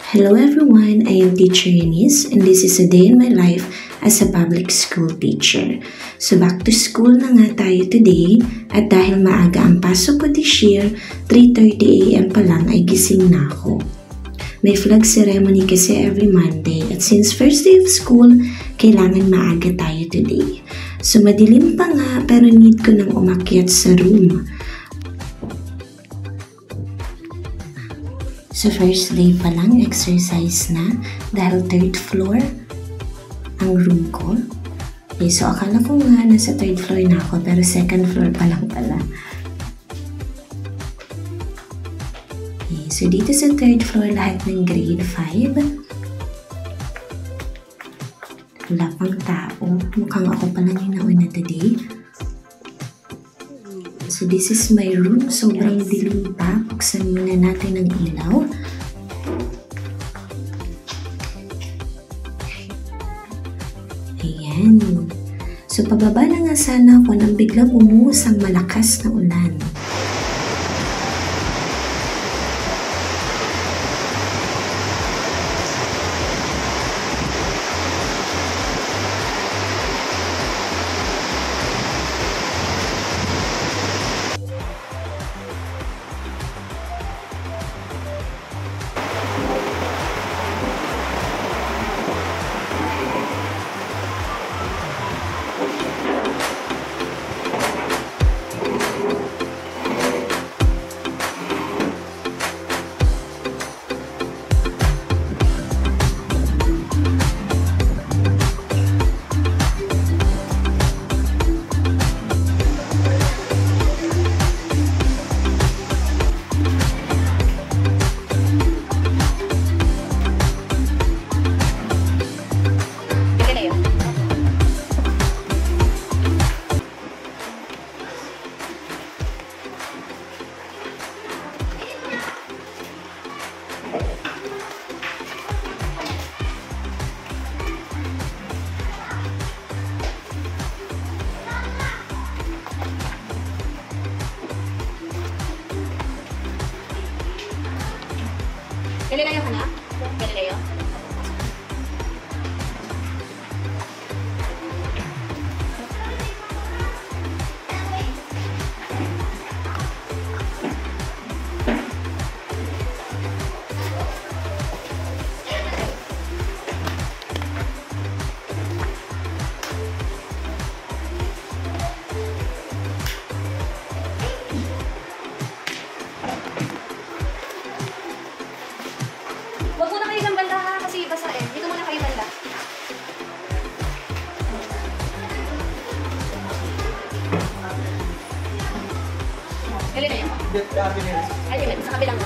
Hello everyone, I am Teacher Eunice and this is a day in my life as a public school teacher. So back to school na nga tayo today at dahil maaga ang pasok ko this year, 3:30 AM pa lang ay gising na ako. May flag ceremony kasi every Monday at since first day of school, kailangan maaga tayo today. So madilim pa nga pero need ko nang umakyat sa room. So first day pa lang, exercise na dahil third floor ang room ko. Okay, so akala ko nga nasa third floor na ako pero second floor pa lang pala. Okay, so dito sa third floor lahat ng grade 5. Wala pang tao. Mukhang ako pa lang yung nauna today. So this is my room. Sobrang dilim pa. Buksan muna natin ang ilaw. Ayan. So pababa na nga sana ako nang biglang bumuhos ang malakas na ulan. Galileo ka na? Galileo? Huwag muna kayo ng banda ha, kasi basa eh. Dito muna kayo banda. Galing na yun. Ay, sa kabilang.